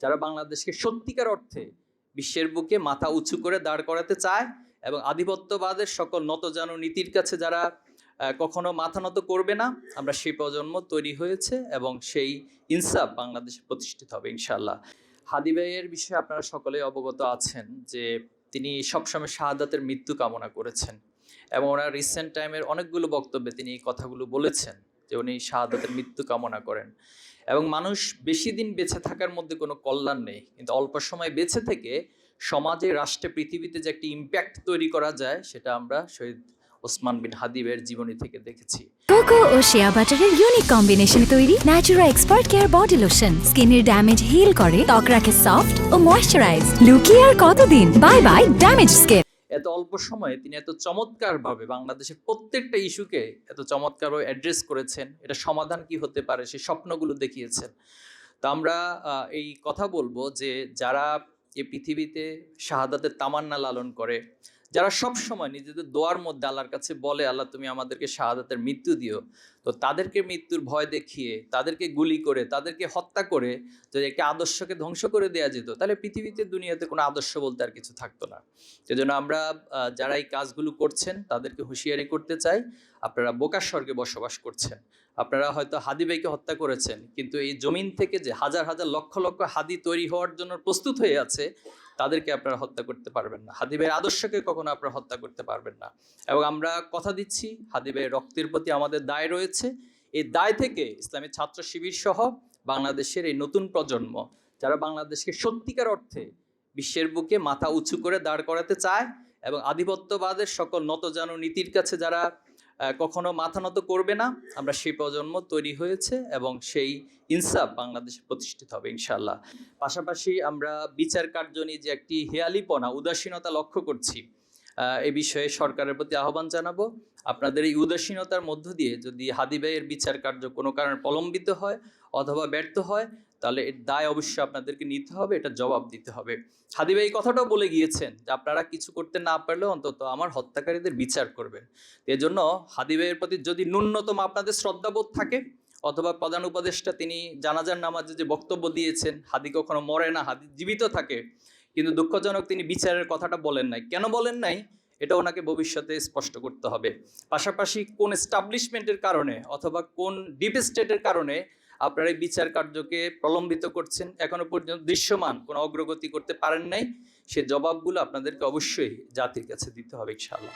যারা বাংলাদেশকে সত্যিকার অর্থে বিশ্বের বুকে মাথা উঁচু করে দাঁড় করাতে চায় এবং আধিপত্যবাদের সকল নতজানু নীতির কাছে যারা কখনো মাথা নত করবে না, আমরা সেই প্রজন্ম তৈরি হয়েছে এবং সেই ইনসাফ বাংলাদেশে প্রতিষ্ঠিত হবে ইনশাআল্লাহ। হাদি ভাইয়ের বিষয়ে আপনারা সকলে অবগত আছেন যে তিনি সবসময় শাহাদাতের মৃত্যু কামনা করেছেন এবং ওনার রিসেন্ট টাইমের অনেকগুলো বক্তব্যে তিনি এই কথাগুলো বলেছেন যে উনি শাহাদাতের মৃত্যু কামনা করেন এবং মানুষ বেশি দিন বেঁচে থাকার মধ্যে কোনো কল্যাণ নেই, কিন্তু অল্প সময় বেঁচে থেকে সমাজে, রাষ্ট্রে, পৃথিবীতে যে একটি ইম্প্যাক্ট তৈরি করা যায় সেটা আমরা শহীদ ওসমান বিন হাদি ভাইয়ের জীবনী থেকে দেখেছি। কোকো ও শিয়া বাটারের ইউনিক কম্বিনেশনে তৈরি Natura expert care body lotion স্কিনের ড্যামেজ হিল করে, ত্বক রাখে সফট ও ময়েশ্চারাইজ। লুকিয়ে আর কতদিন, বাই বাই ড্যামেজ স্কিন। এত অল্প সময়ে তিনি এত চমৎকারভাবে বাংলাদেশের প্রত্যেকটা ইস্যুকে এত চমৎকারভাবে অ্যাড্রেস করেছেন, এটা সমাধান কি হতে পারে সেই স্বপ্নগুলো দেখিয়েছেন। তো আমরা এই কথা বলবো যে যারা এই পৃথিবীতে শাহাদাতের তামান্না লালন করে, যারা সব সময় নিজেদের দোয়ার মধ্যে আল্লাহর কাছে বলে আল্লাহ তুমি আমাদেরকে শাহাদাতের মৃত্যু দিও, তো তাদেরকে মৃত্যুর ভয় দেখিয়ে, তাদেরকে গুলি করে, তাদেরকে হত্যা করে যদি একটা আদর্শকে ধ্বংস করে দেওয়া যেত, তাহলে পৃথিবীতে, দুনিয়াতে কোনো আদর্শ বলতে আর কিছু থাকতো না। সেজন্য আমরা যারা এই কাজগুলো করছেন তাদেরকে হুঁশিয়ারি করতে চাই, আপনারা বোকার স্বর্গে বসবাস করছেন। আপনারা হয়তো হাদি ভাইকে হত্যা করেছেন, কিন্তু এই জমিন থেকে যে হাজার হাজার লক্ষ লক্ষ হাদি তৈরি হওয়ার জন্য প্রস্তুত হয়ে আছে, তাদেরকে আপনারা হত্যা করতে পারবেন না। হাদি ভাইয়ের আদর্শকে কখনো আপনারা হত্যা করতে পারবেন না। এবং আমরা কথা দিচ্ছি, হাদি ভাইয়ের রক্তের প্রতি আমাদের দায় রয়েছে। এই দায় থেকে ইসলামী ছাত্র শিবির সহ বাংলাদেশের এই নতুন প্রজন্ম, যারা বাংলাদেশকে সত্যিকার অর্থে বিশ্বের বুকে মাথা উঁচু করে দাঁড় করাতে চায় এবং আধিপত্যবাদের সকল নতজানু নীতির কাছে যারা কখনো মাথা নত করবে না, আমরা সেই প্রজন্ম তৈরি হয়েছে এবং সেই ইনসাফ বাংলাদেশে প্রতিষ্ঠিত হবে ইনশাআল্লাহ। পাশাপাশি আমরা বিচার কার্য নিয়ে যে একটি হেয়ালিপনা, উদাসীনতা লক্ষ্য করছি, এই বিষয়ে সরকারের প্রতি আহ্বান জানাবো। আপনাদের এই উদাসীনতার মধ্য দিয়ে যদি হাদি ভাইয়ের বিচার কার্য কোনো কারণে প্রলম্বিত হয় অথবা ব্যর্থ হয়, তাহলে এর দায় অবশ্যই আপনাদেরকে নিতে হবে, এটা জবাব দিতে হবে। হাদি ভাই এই কথাটাও বলে গিয়েছেন যে আপনারা কিছু করতে না পারলেও অন্তত আমার হত্যাকারীদের বিচার করবেন। এজন্য হাদি ভাইয়ের প্রতি যদি ন্যূনতম আপনাদের শ্রদ্ধাবোধ থাকে, অথবা প্রধান উপদেষ্টা তিনি জানাজার নামাজে যে বক্তব্য দিয়েছেন, হাদি কখনো মরে না, হাদি জীবিত থাকে, কিন্তু দুঃখজনক তিনি বিচারের কথাটা বলেন নাই। কেন বলেন নাই, এটা ওনাকে ভবিষ্যতে স্পষ্ট করতে হবে। পাশাপাশি কোন এস্টাবলিশমেন্টের কারণে অথবা কোন ডিপ স্টেটের কারণে আপনারা এই বিচার কার্যকে প্রলম্বিত করছেন, এখনো পর্যন্ত দৃশ্যমান কোনো অগ্রগতি করতে পারেন নাই, সে জবাবগুলো আপনাদেরকে অবশ্যই জাতির কাছে দিতে হবে ইনশাআল্লাহ।